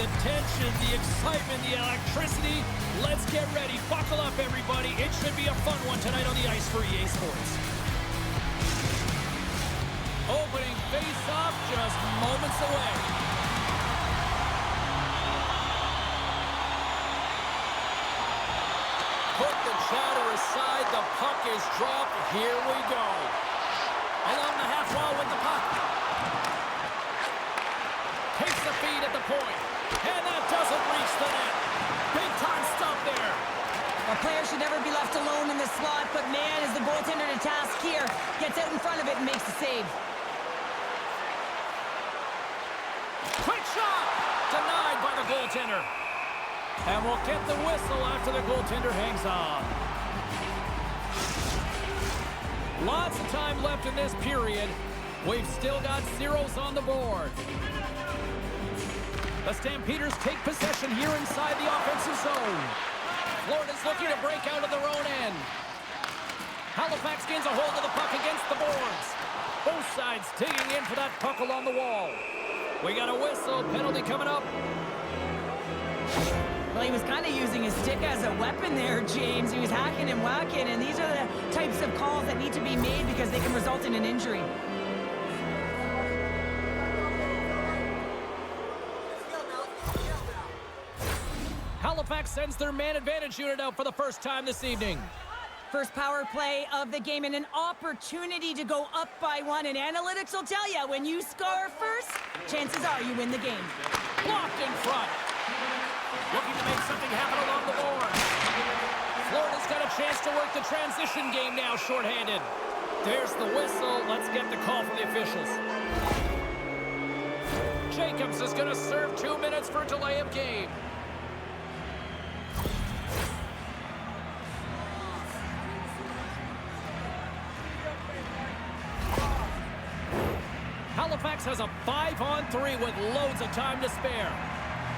the tension, the excitement, the electricity. Let's get ready. Buckle up, everybody. It should be a fun one tonight on the ice for EA Sports. Opening face-off just moments away. Put the chatter aside. The puck is dropped. Here we go. Along the half wall with the puck. Takes the feed at the point. And that doesn't reach the net. Big time stop there. A player should never be left alone in the slot, but man, is the goaltender to task here. Gets out in front of it and makes the save. Quick shot! Denied by the goaltender. And we'll get the whistle after the goaltender hangs on. Lots of time left in this period. We've still got zeros on the board. The Stampeders take possession here inside the offensive zone. Florida's looking to break out of their own end. Halifax gains a hold of the puck against the boards. Both sides digging in for that puck along the wall. We got a whistle. Penalty coming up. Well, he was kind of using his stick as a weapon there, James. He was hacking and whacking, and these are the types of calls that need to be made because they can result in an injury. Halifax sends their man advantage unit out for the first time this evening. First power play of the game and an opportunity to go up by one. And analytics will tell you, when you score first, chances are you win the game. Blocked in front. Looking to make something happen along the board. Florida's got a chance to work the transition game now, shorthanded. There's the whistle. Let's get the call from the officials. Jacobs is going to serve 2 minutes for a delay of game. Halifax has a 5-on-3 with loads of time to spare.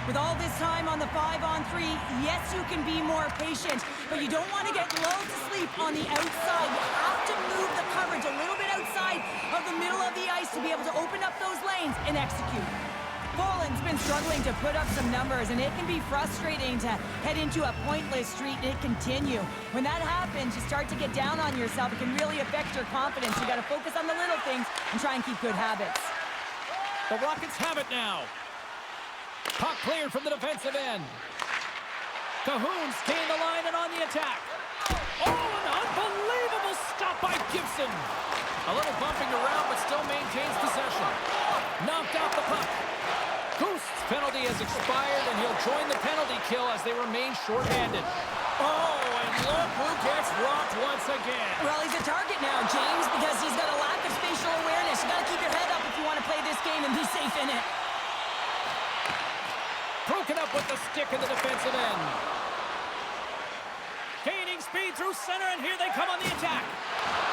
With all this time on the 5-on-3, yes, you can be more patient, but you don't want to get lulled to sleep on the outside. You have to move the coverage a little bit outside of the middle of the ice to be able to open up those lanes and execute. Poland's been struggling to put up some numbers, and it can be frustrating to head into a pointless streak and continue. When that happens, you start to get down on yourself. It can really affect your confidence. You got to focus on the little things and try and keep good habits. The Rockets have it now. Puck cleared from the defensive end. Kahun staying the line and on the attack. Oh, an unbelievable stop by Gibson. A little bumping around, but still maintains possession. Knocked out the puck. Goost's penalty has expired, and he'll join the penalty kill as they remain shorthanded. Oh, and look who gets rocked once again. Well, he's a target now, James, because he's got a lack of spatial awareness. You got to keep your head up if you want to play this game and be safe in it. Broken up with the stick in the defensive end. Gaining speed through center, and here they come on the attack.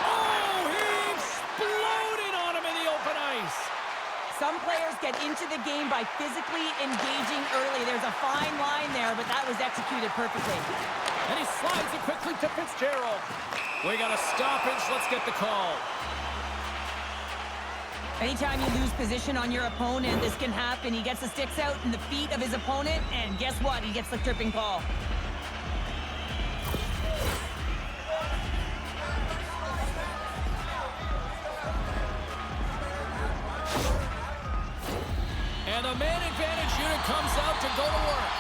Oh, he exploded on him in the open ice. Some players get into the game by physically engaging early. There's a fine line there, but that was executed perfectly. And he slides it quickly to Fitzgerald. We got a stoppage. Let's get the call. Anytime you lose position on your opponent, this can happen. He gets the sticks out in the feet of his opponent, and guess what? He gets the tripping call. And the man advantage unit comes out to go to work.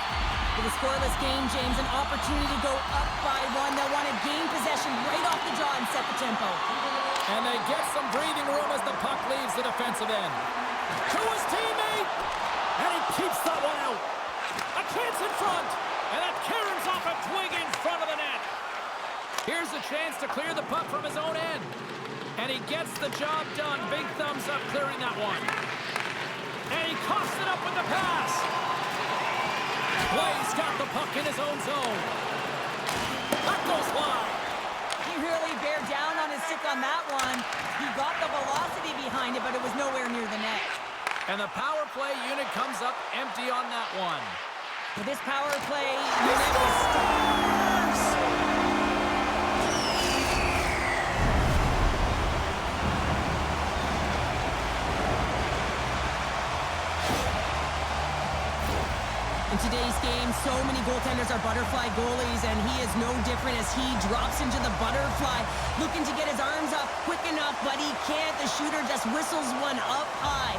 With a scoreless game, James, an opportunity to go up by one. They'll want to gain possession right off the draw and set the tempo. And they get some breathing room as the puck leaves the defensive end. To his teammate! And he keeps that one out. A chance in front! And that caroms off a twig in front of the net. Here's a chance to clear the puck from his own end. And he gets the job done. Big thumbs up clearing that one. And he coughs it up with the pass. Quine's got the puck in his own zone. That goes wide. He really bared down on his stick on that one. He got the velocity behind it, but it was nowhere near the net. And the power play unit comes up empty on that one. With this power play unit was In today's game, so many goaltenders are butterfly goalies, and he is no different as he drops into the butterfly, looking to get his arms up quick enough, but he can't. The shooter just whistles one up high.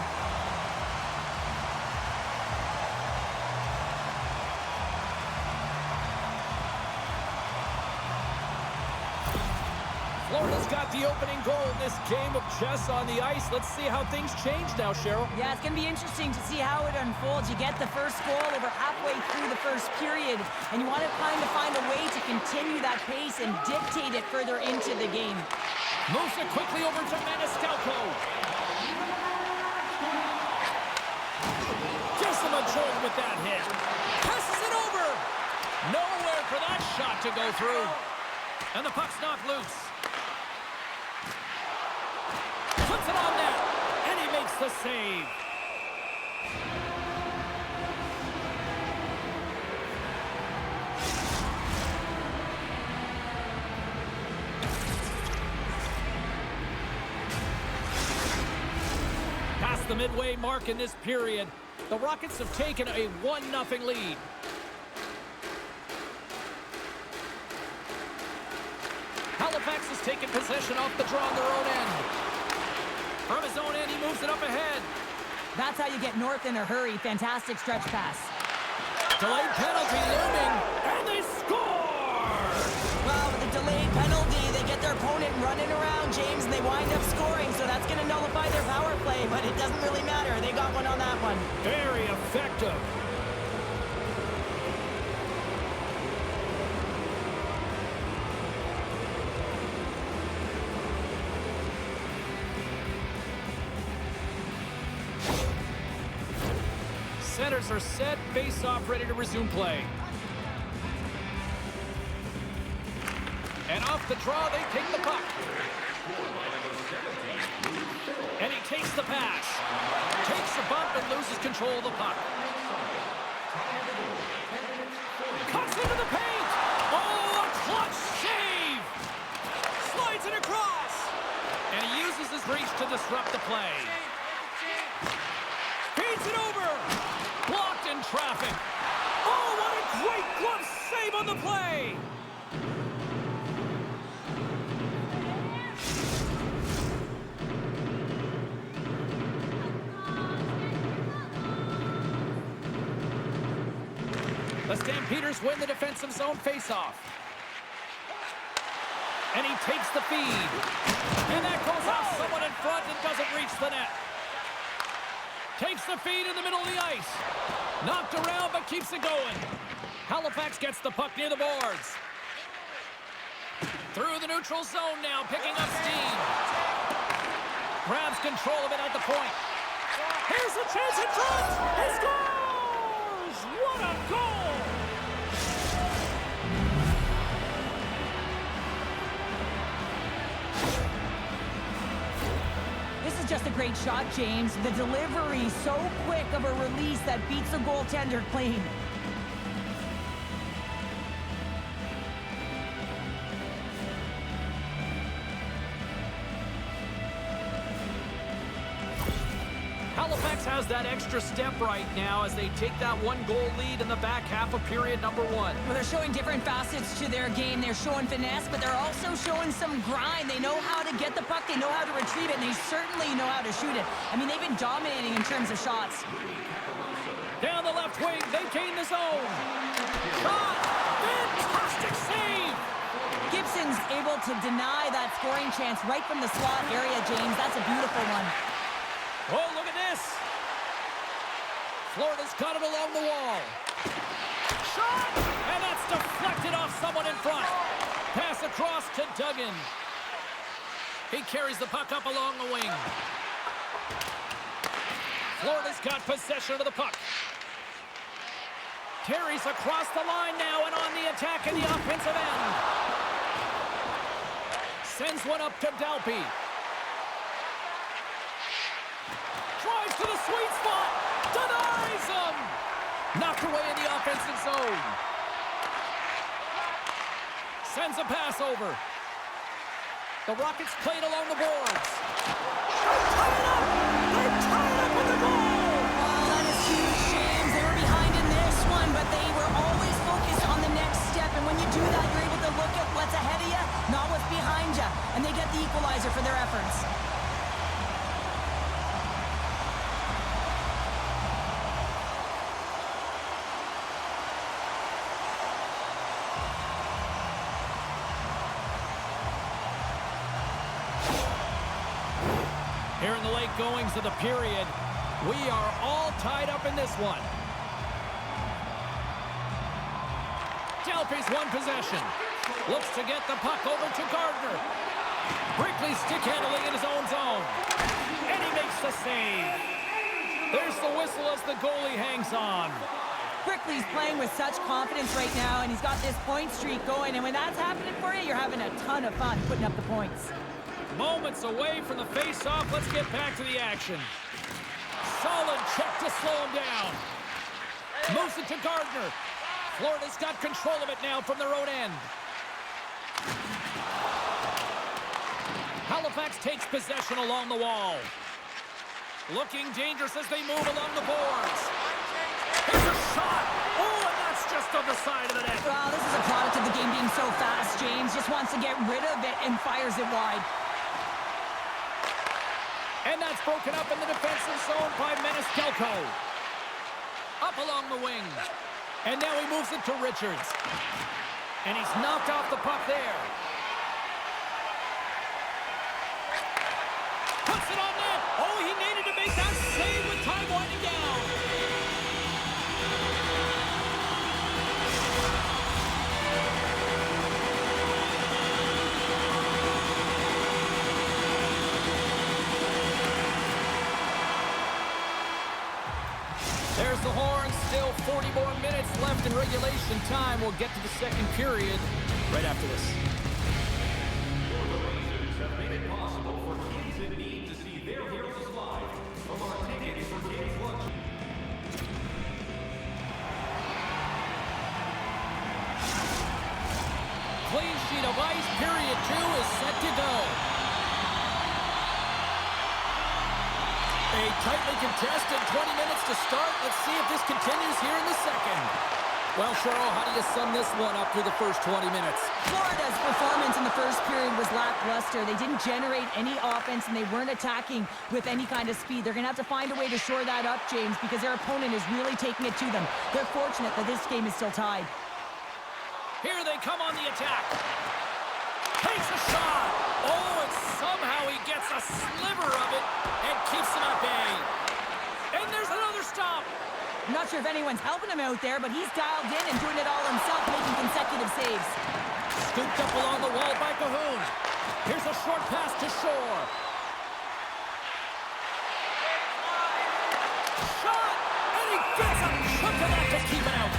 Florida's got the opening goal in this game of chess on the ice. Let's see how things change now, Cheryl. Yeah, it's going to be interesting to see how it unfolds. You get the first goal over halfway through the first period, and you want to find a way to continue that pace and dictate it further into the game. Moves it quickly over to Maniscalco. Gives him a jolt with that hit. Passes it over. Nowhere for that shot to go through. And the puck's knocked loose. Puts it on net, and he makes the save. Past the midway mark in this period, the Rockets have taken a 1-0 lead. Halifax has taken possession off the draw on their own end. From his own end, he moves it up ahead. That's how you get north in a hurry. Fantastic stretch pass. Delayed penalty looming, and they score! Well, with the delayed penalty, they get their opponent running around, James, and they wind up scoring, so that's going to nullify their power play, but it doesn't really matter. They got one on that one. Very effective. Centers are set, face-off, ready to resume play. And off the draw, they take the puck. And he takes the pass. Takes a bump and loses control of the puck. Cuts into the paint. Oh, a clutch save. Slides it across. And he uses his reach to disrupt the play. Feeds it over. Blocked in traffic. Oh, what a great glove save on the play. The Stampeders win the defensive zone faceoff. And he takes the feed. And that goes off someone in front and doesn't reach the net. Takes the feed in the middle of the ice. Knocked around, but keeps it going. Halifax gets the puck near the boards. Through the neutral zone now, picking up steam. Grabs control of it at the point. Here's a chance in front. He scores! What a goal! This is just a great shot, James. The delivery so quick of a release that beats the goaltender clean. Halifax has that extra step right now as they take that 1-goal lead in the back half of period number 1. Well, they're showing different facets to their game. They're showing finesse, but they're also showing some grind. They know how to get the puck, they know how to retrieve it, and they certainly know how to shoot it. I mean, they've been dominating in terms of shots. Down the left wing, they gain the zone. Shot! Fantastic save! Gibson's able to deny that scoring chance right from the slot area, James. That's a beautiful one. Oh, look at this. Florida's got it along the wall. Shot! And that's deflected off someone in front. Pass across to Dugan. He carries the puck up along the wing. Florida's got possession of the puck. Carries across the line now and on the attack in the offensive end. Sends one up to Dalpe. Drives to the sweet spot. Denies him. Knocked away in the offensive zone. Sends a pass over. The Rockets played along the boards. They're tied up with the goal. Oh, that is huge, James. They were behind in this one, goings of the period. We are all tied up in this one. Dalpe's won possession. Looks to get the puck over to Gardner. Brickley stick handling in his own zone. And he makes the save. There's the whistle as the goalie hangs on. Brickley's playing with such confidence right now, and he's got this point streak going. And when that's happening for you, you're having a ton of fun putting up the points. Moments away from the face-off. Let's get back to the action. Solid check to slow him down. Moves it to Gardner. Florida's got control of it now from their own end. Halifax takes possession along the wall. Looking dangerous as they move along the boards. Here's a shot. Oh, and that's just on the side of the net. Well, this is a product of the game being so fast. James just wants to get rid of it and fires it wide. And that's broken up in the defensive zone by Maniscalco. Up along the wing. And now he moves it to Richards. And he's knocked off the puck there. Puts it on net. Oh, he needed to make that save with time winding down. There's the horn. Still 40 more minutes left in regulation time. We'll get to the second period right after this. The Rangers have made it possible for kids in need to see their heroes live from our Tickets for Kids lunch. Clean sheet of ice. Period 2 is set to go. A tightly contested 20 minutes to start. Let's see if this continues here in the second. Well, Cheryl, how do you sum this one up through the first 20 minutes? Florida's performance in the first period was lackluster. They didn't generate any offense, and they weren't attacking with any kind of speed. They're going to have to find a way to shore that up, James, because their opponent is really taking it to them. They're fortunate that this game is still tied. Here they come on the attack. Takes a shot. Oh, and somehow he gets a sliver of it and keeps them at bay. And there's another stop. I'm not sure if anyone's helping him out there, but he's dialed in and doing it all himself, making consecutive saves. Scooped up along the wall by Kahun. Here's a short pass to Shore. Shot! And he gets a chunk of that to keep it out.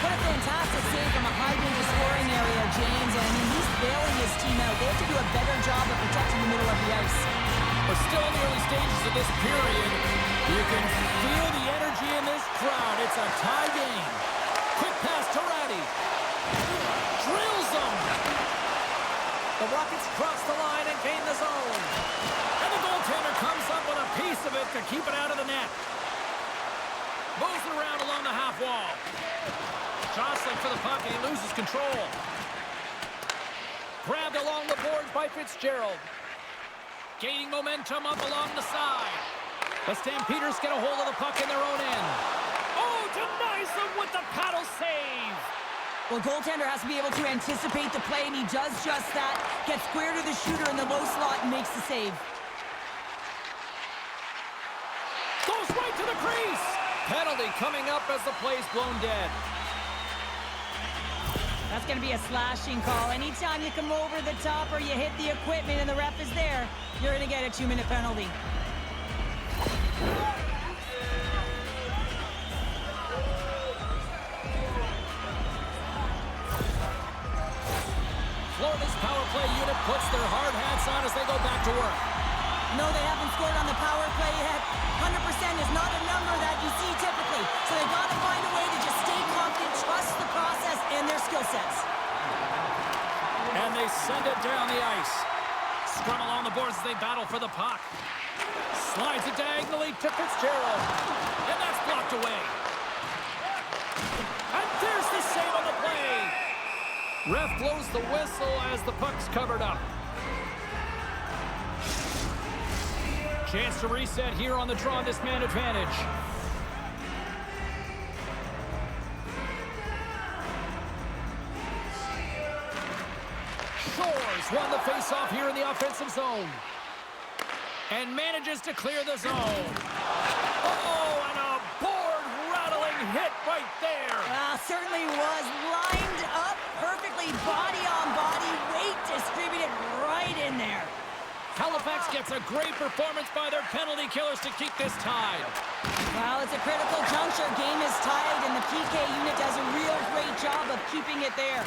What a fantastic save from a high-danger scoring area, James. And I mean, he's bailing his team out. They have to do a better job of protecting the middle of the ice. We're still in the early stages of this period. You can feel the energy in this crowd. It's a tie game. Quick pass to Rattie. Drills them. The Rockets cross the line and gain the zone. And the goaltender comes up with a piece of it to keep it out of the net. Moves it around along the half wall. Jostling for the puck, and he loses control. Grabbed along the boards by Fitzgerald. Gaining momentum up along the side. The Stampeders get a hold of the puck in their own end. Oh, denies them with the paddle save. Well, goaltender has to be able to anticipate the play, and he does just that. Gets square to the shooter in the low slot and makes the save. Goes right to the crease. Penalty coming up as the play's blown dead. That's going to be a slashing call. Anytime you come over the top or you hit the equipment and the ref is there, you're going to get a 2-minute penalty. Florida's power play unit puts their hard hats on as they go back to work. No, they haven't scored on the power play yet. 100% is not a number that you see typically. So they've got to find a way to just stay confident, trust the process and their skill sets. And they send it down the ice. Scrum along the boards as they battle for the puck. Slides it diagonally to Fitzgerald. And that's blocked away. And there's the save on the play. Ref blows the whistle as the puck's covered up. Chance to reset here on the draw on this man advantage. Shores won the faceoff here in the offensive zone. And manages to clear the zone. Oh, and a board-rattling hit right there. Certainly was lined up perfectly, body on body, weight distributed right in there. Halifax gets a great performance by their penalty killers to keep this tied. Well, it's a critical juncture. Game is tied, and the PK unit does a real great job of keeping it there.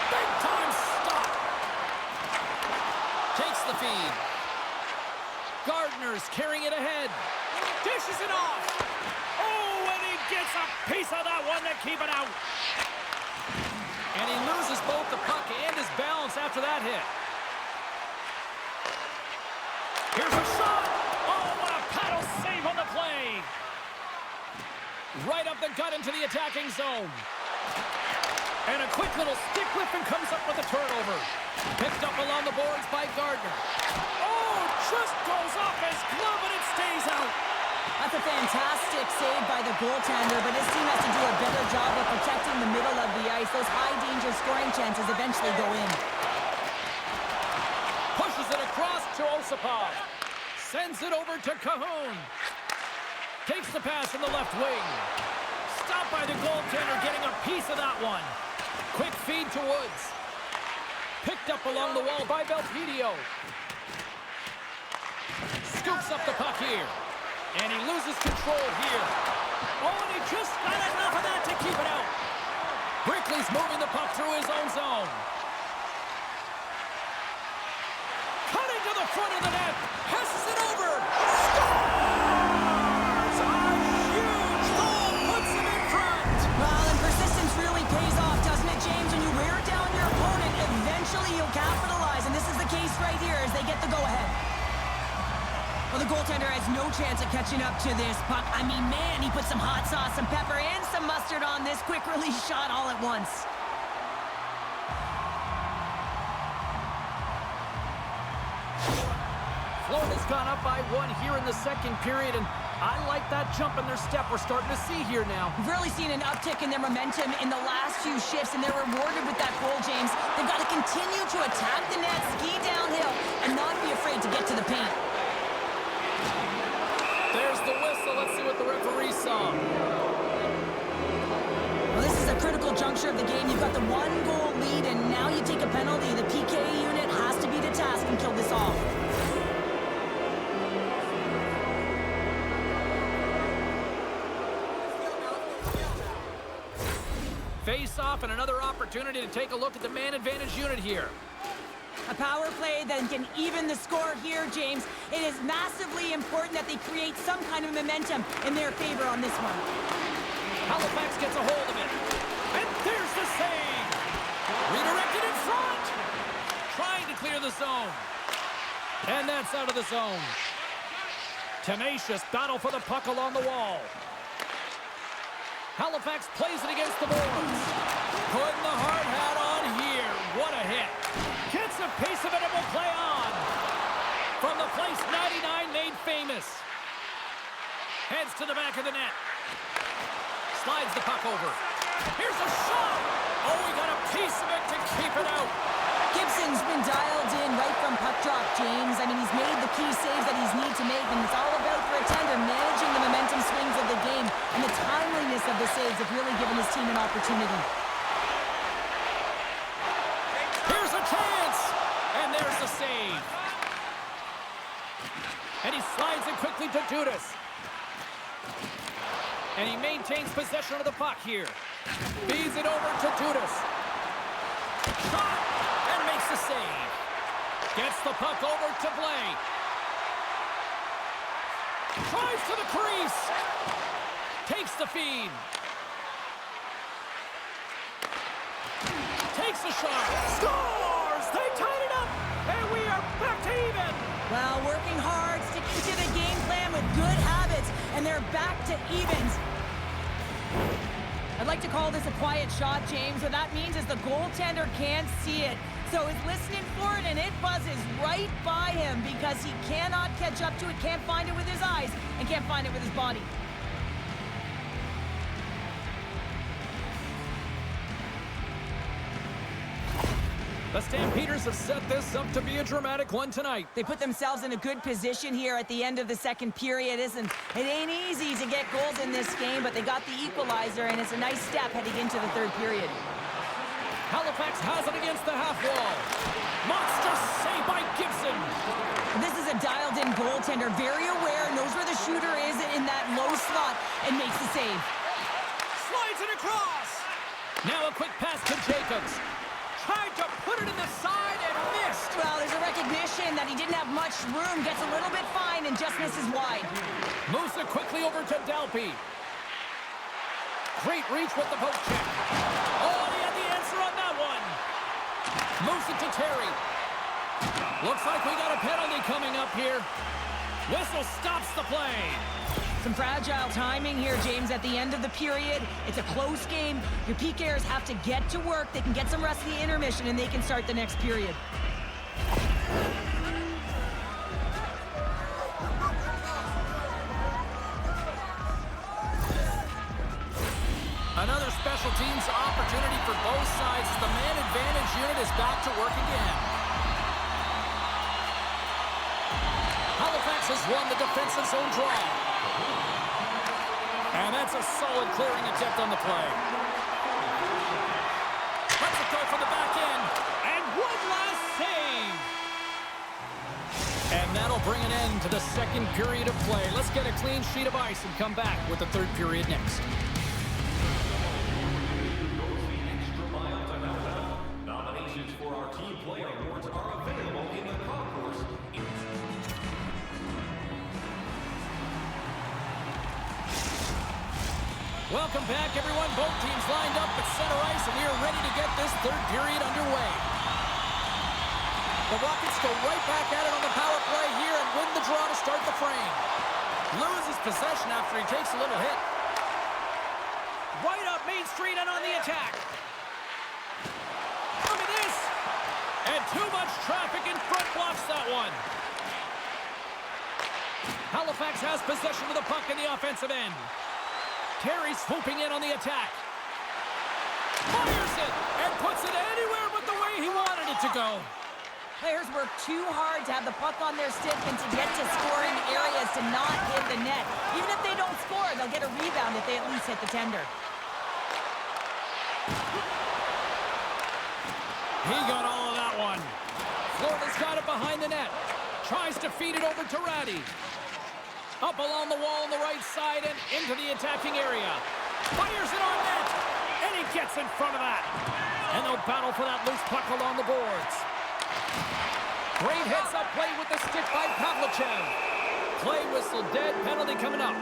Big time stop. Takes the feed. Gardner's carrying it ahead. Dishes it off. Oh, and he gets a piece of that one to keep it out. And he loses both the puck and his balance after that hit. Here's a shot. Oh, what a paddle save on the play. Right up the gut into the attacking zone. And a quick little stick lift and comes up with a turnover. Picked up along the boards by Gardner. Oh, just goes off his glove and it stays out. That's a fantastic save by the goaltender, but his team has to do a better job of protecting the middle of the ice. Those high-danger scoring chances eventually go in. Pushes it across to Osipov. Sends it over to Kahun. Takes the pass from the left wing. Stopped by the goaltender, getting a piece of that one. Quick feed to Woods. Picked up along the wall by Belpedio. Scoops up the puck here. And he loses control here. Oh, and he just got enough of that to keep it out. Brickley's moving the puck through his own zone. Cutting to the front of the net. Passes it over. Scores! A huge goal puts him in front. Well, and persistence really pays off, doesn't it, James? When you wear down your opponent, eventually you'll capitalize. And this is the case right here as they get the go-ahead. Well, the goaltender has no chance of catching up to this puck. I mean, man, he put some hot sauce, some pepper, and some mustard on this quick release shot all at once. Florida's gone up by 1 here in the second period, and I like that jump in their step we're starting to see here now. We've really seen an uptick in their momentum in the last few shifts, and they're rewarded with that goal, James. They've got to continue to attack the net, ski downhill, and not be afraid to get to the paint. There's the whistle. Let's see what the referee saw. Well, this is a critical juncture of the game. You've got the 1-goal lead, and now you take a penalty. The PK unit has to be to task and kill this off. Face off and another opportunity to take a look at the man advantage unit here. A power play that can even the score here, James. It is massively important that they create some kind of momentum in their favor on this one. Halifax gets a hold of it. And there's the save. Redirected in front. Trying to clear the zone. And that's out of the zone. Tenacious battle for the puck along the wall. Halifax plays it against the boards. Putting the hard hat on here. What a hit. Gets a piece of it and will play on. From the place 99 made famous. Heads to the back of the net. Slides the puck over. Here's a shot. Oh, we got a piece of it to keep it out. Gibson's been dialed in right from puck drop, James. I mean, he's made the key saves that he's need to make, and it's all about for a tender managing the momentum swings of the game, and the timeliness of the saves have really given his team an opportunity. Here's a chance, and there's the save. And he slides it quickly to Dudas. And he maintains possession of the puck here. Feeds it over to Dudas. Shot, and makes the save. Gets the puck over to play. Tries to the crease. Takes the feed. Takes a shot. Scores! They tied it up, and we are back to even. Well, working hard, sticking to the game plan with good habits, and they're back to evens. I'd like to call this a quiet shot, James. What that means is the goaltender can't see it. So he's listening for it, and it buzzes right by him because he cannot catch up to it, can't find it with his eyes, and can't find it with his body. The Stampeders have set this up to be a dramatic one tonight. They put themselves in a good position here at the end of the second period. It ain't easy to get goals in this game, but they got the equalizer, and it's a nice step heading into the third period. Halifax has it against the half wall. Monster save by Gibson. This is a dialed-in goaltender, very aware, knows where the shooter is in that low slot, and makes the save. Slides it across. Now a quick pass to Jacobs. Tried to put it in the side and missed. Well, there's a recognition that he didn't have much room, gets a little bit fine, and just misses wide. Moves it quickly over to Dalpe. Great reach with the poke check. Oh, he had the answer on that one. Moves it to Terry. Looks like we got a penalty coming up here. Whistle stops the play. Some fragile timing here, James, at the end of the period. It's a close game. Your PKers have to get to work. They can get some rest in the intermission, and they can start the next period. Another special teams opportunity for both sides as the man advantage unit is back to work again. Halifax has won the defensive zone draw. And that's a solid clearing attempt on the play. Let's it go for the back end. And one last save. And that'll bring an end to the second period of play. Let's get a clean sheet of ice and come back with the third period next. Nominations for our Team Player Awards are available in the concourse. Welcome back, everyone. Both teams lined up at center ice, and we are ready to get this third period underway. The Rockets go right back at it on the power play here and win the draw to start the frame. Loses possession after he takes a little hit. Right up Main Street and on the attack. Look at this. And too much traffic in front blocks that one. Halifax has possession of the puck in the offensive end. Terry swooping in on the attack. Fires it and puts it anywhere but the way he wanted it to go. Players work too hard to have the puck on their stick and to get to scoring areas to not hit the net. Even if they don't score, they'll get a rebound if they at least hit the tender. He got all of that one. Florida's got it behind the net. Tries to feed it over to Rattie. Up along the wall on the right side and into the attacking area. Fires it on net. And he gets in front of that. And they'll battle for that loose puck along the boards. Great heads-up play with the stick by Pavlichev. Play whistle dead. Penalty coming up.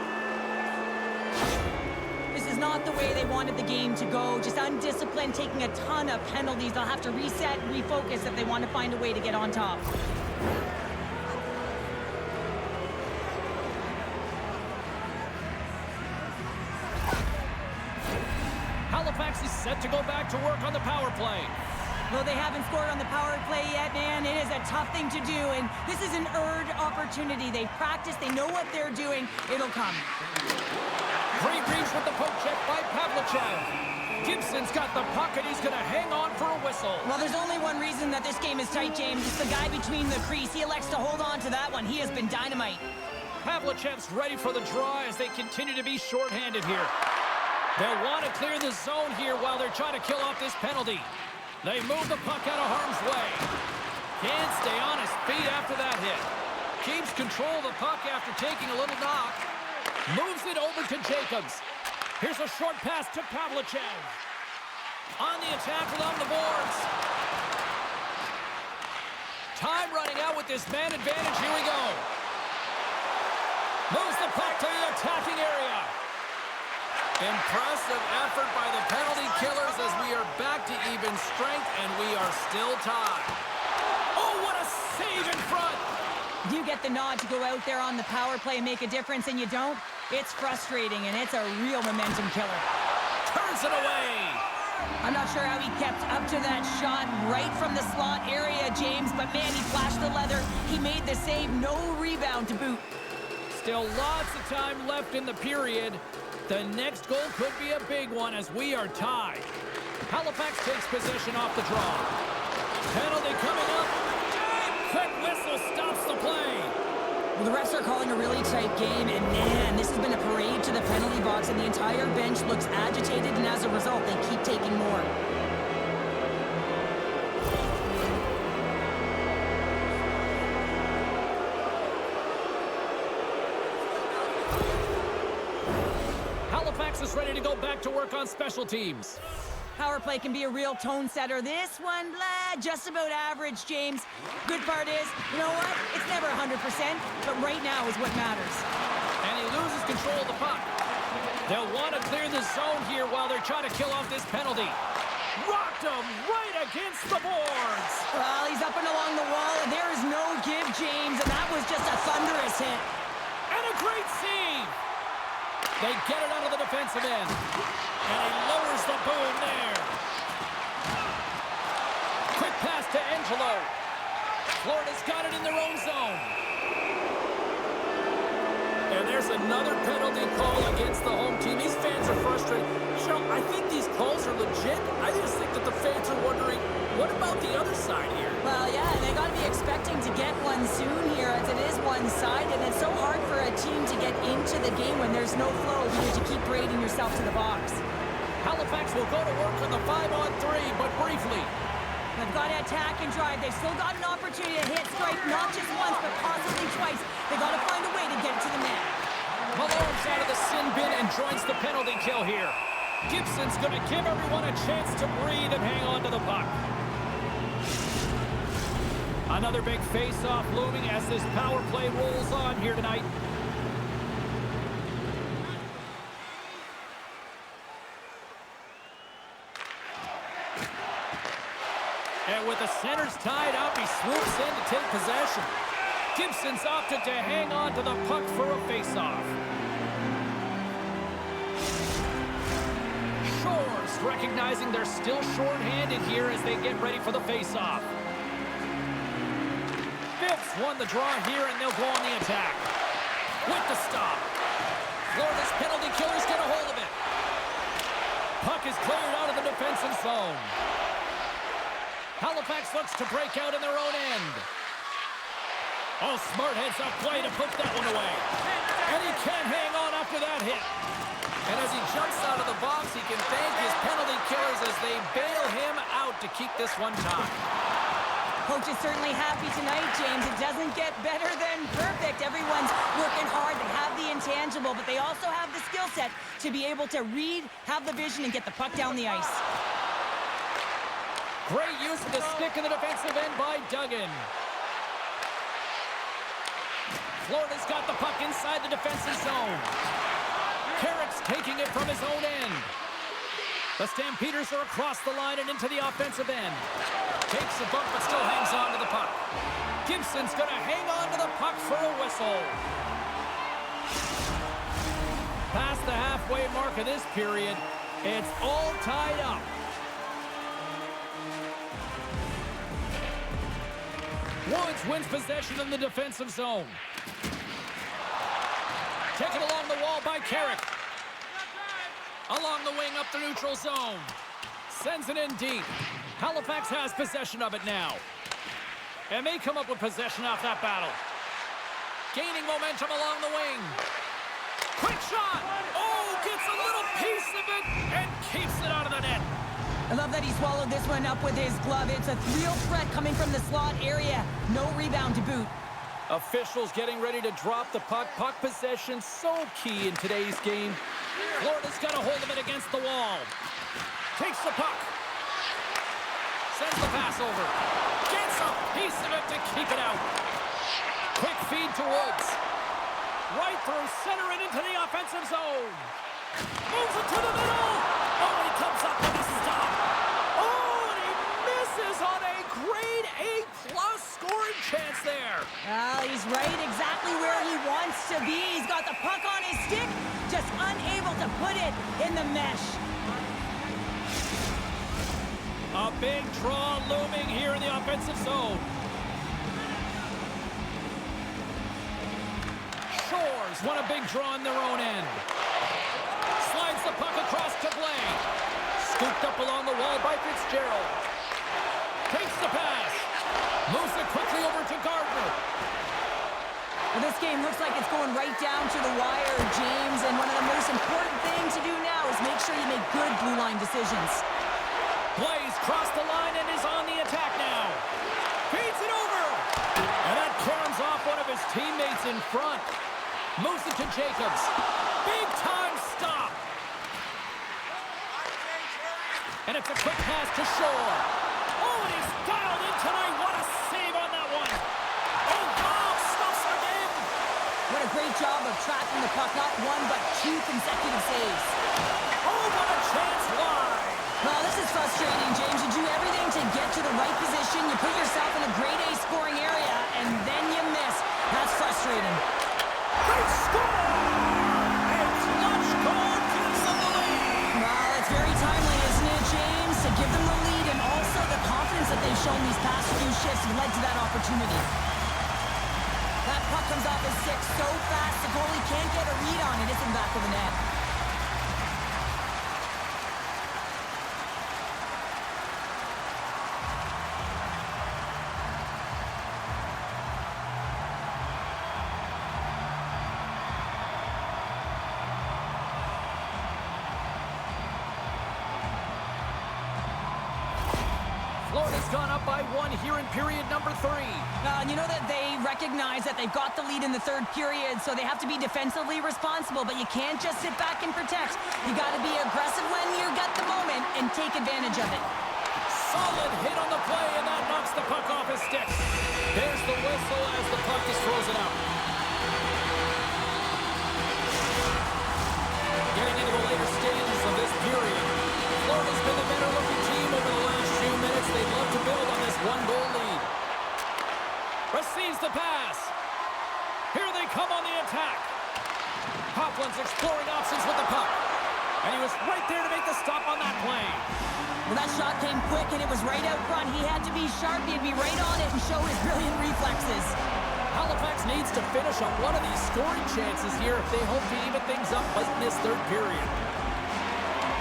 This is not the way they wanted the game to go. Just undisciplined, taking a ton of penalties. They'll have to reset and refocus if they want to find a way to get on top. Halifax is set to go back to work on the power play. Though they haven't scored on the power play yet, man, it is a tough thing to do, and this is an earned opportunity. They practice, they know what they're doing. It'll come. Great reach with the poke check by Pavlichev. Gibson's got the puck, and he's going to hang on for a whistle. Well, there's only one reason that this game is tight, James. It's the guy between the crease. He elects to hold on to that one. He has been dynamite. Pavlichev's ready for the draw as they continue to be shorthanded here. They'll want to clear the zone here while they're trying to kill off this penalty. They move the puck out of harm's way. Can't stay on his feet after that hit. Keeps control of the puck after taking a little knock. Moves it over to Jacobs. Here's a short pass to Pavlichev. On the attack along the boards. Time running out with this man advantage. Here we go. Moves the puck to the attacking area. Impressive effort by the penalty killers as we are back to even strength and we are still tied. Oh, what a save in front! You get the nod to go out there on the power play and make a difference, and you don't? It's frustrating, and it's a real momentum killer. Turns it away! I'm not sure how he kept up to that shot right from the slot area, James, but man, he flashed the leather. He made the save, no rebound to boot. Still lots of time left in the period. The next goal could be a big one as we are tied. Halifax takes possession off the draw. Penalty coming up. Quick whistle stops the play. Well, the refs are calling a really tight game, and man, this has been a parade to the penalty box, and the entire bench looks agitated, and as a result, they keep taking more. Halifax is ready to go back to work on special teams. Power play can be a real tone setter. This one, blah, just about average, James. Good part is, you know what? It's never 100%, but right now is what matters. And he loses control of the puck. They'll want to clear the zone here while they're trying to kill off this penalty. Rocked him right against the boards. Well, he's up and along the wall, and there is no give, James, and that was just a thunderous hit. And a great save. They get it out of the defensive end. And he lowers the boom there. Quick pass to Angelo. Florida's got it in their own zone. And there's another penalty call against the home team. These fans are frustrated. Cheryl, I think these calls are legit. I just think that the fans are wondering, what about the other side here? Well, yeah, and they got to be expecting to get one soon here, as it is one-sided, and it's so hard for a team to get into the game when there's no flow because you keep parading yourself to the box. Halifax will go to work on the 5-on-3, but briefly. They've got to attack and drive. They've still got an opportunity to hit strike, not just once, but possibly twice. They got to find a way to get it to the net. Malone's out of the sin bin and joins the penalty kill here. Gibson's going to give everyone a chance to breathe and hang on to the puck. Another big face-off looming as this power play rolls on here tonight. And with the centers tied up, he swoops in to take possession. Gibson's opted to hang on to the puck for a face-off. Shores recognizing they're still short-handed here as they get ready for the face-off. Fitz won the draw here, and they'll go on the attack. With the stop. Florida's penalty killers get a hold of it. Puck is cleared out of the defensive zone. Halifax looks to break out in their own end. Oh, smart heads up play to put that one away. And he can't hang on after that hit. And as he jumps out of the box, he can thank his penalty killers as they bail him out to keep this one tied. Coach is certainly happy tonight, James. It doesn't get better than perfect. Everyone's working hard. They have the intangible, but they also have the skill set to be able to read, have the vision, and get the puck down the ice. Great use of the stick in the defensive end by Dugan. Florida's got the puck inside the defensive zone. Carrick's taking it from his own end. The Stampeders are across the line and into the offensive end. Takes a bump but still hangs on to the puck. Gibson's going to hang on to the puck for a whistle. Past the halfway mark of this period, it's all tied up. Woods wins possession in the defensive zone. Taken along the wall by Carrick. Along the wing up the neutral zone. Sends it in deep. Halifax has possession of it now. And they come up with possession off that battle. Gaining momentum along the wing. Quick shot! Oh, gets a little piece of it and keeps it out of the net. I love that he swallowed this one up with his glove. It's a real threat coming from the slot area. No rebound to boot. Officials getting ready to drop the puck. Puck possession so key in today's game. Florida's got a hold of it against the wall. Takes the puck. Sends the pass over. Gets a piece of it to keep it out. Quick feed to Woods. Right through center and into the offensive zone. Moves it to the middle. Oh, and he comes up with a stop. Oh, and he misses on a grade A+ scoring chance there. Well, he's right exactly where he wants to be. He's got the puck on his stick, just unable to put it in the mesh. A big draw looming here in the offensive zone. Shores won a big draw in their own end. Slides the puck across to Blake. Scooped up along the wall by Fitzgerald. Takes the pass. Moves it quickly over to Gardner. Well, this game looks like it's going right down to the wire, James, and one of the most important things to do now is make sure you make good blue line decisions. Plays crossed the line and is on the attack now. Feeds it over. And that caroms off one of his teammates in front. Moves it to Jacobs. Big time stop. And it's a quick pass to Shore. Oh, and he's dialed in tonight. What a save on that one. Oh, wow, stuffs again. What a great job of tracking the puck. Not one, but two consecutive saves. Oh, what a chance wide. Well, this is frustrating, James. You do everything to get to the right position. You put yourself in a grade A scoring area, and then you miss. That's frustrating. Great score! A clutch goal gives them the lead. Well, it's very timely, isn't it, James? To give them the lead, and also the confidence that they've shown these past few shifts led to that opportunity. That puck comes off his stick so fast, the goalie can't get a read on it. It's in the back of the net. Florida's gone up by 1 here in period number 3. And you know that they recognize that they've got the lead in the third period, so they have to be defensively responsible, but you can't just sit back and protect. You got to be aggressive when you get the moment and take advantage of it. Solid hit on the play, and that knocks the puck off his stick. There's the whistle as the puck is frozen out. Getting into the later stages of this period, Florida's been the better-looking team over the last few minutes. They'd love to build on this one-goal lead. Receives the pass. Here they come on the attack. Hoplin's exploring options with the puck. And he was right there to make the stop on that play. Well, that shot came quick, and it was right out front. He had to be sharp. He had to be right on it and show his brilliant reflexes. Halifax needs to finish up one of these scoring chances here if they hope to even things up late in this third period.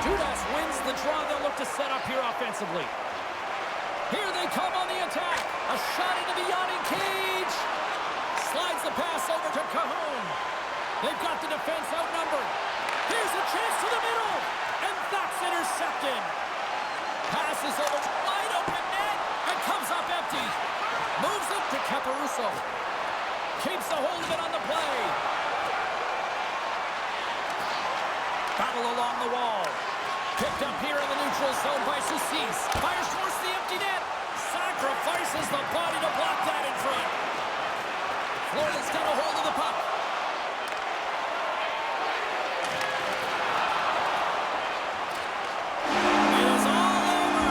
Dudas wins the draw. They'll look to set up here offensively. Here they come on the attack. A shot into the yawning cage. Slides the pass over to Kahun. They've got the defense outnumbered. Here's a chance to the middle. And that's intercepted. Passes over to wide open net and comes up empty. Moves it to Caporusso. Keeps a hold of it on the play. Battle along the wall. Picked up here in the neutral zone by Soucis. Fires towards the empty net. Sacrifices the body to block that in front. Florida's got a hold of the puck. It is all over.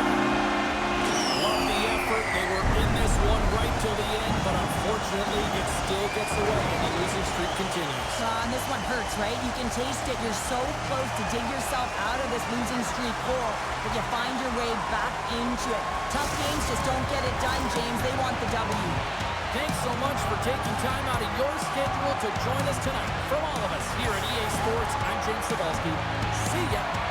Love the effort. They were in this one right till the end, but unfortunately it still gets away and the losing streak continues. And this one hurts, right? You can taste it. You're so close to dig yourself out of this losing streak hole, but you find your way back into it. Tough games just don't get it done, James. They want the W. Thanks so much for taking time out of your schedule to join us tonight. From all of us here at EA Sports, I'm James Cebulski. See ya.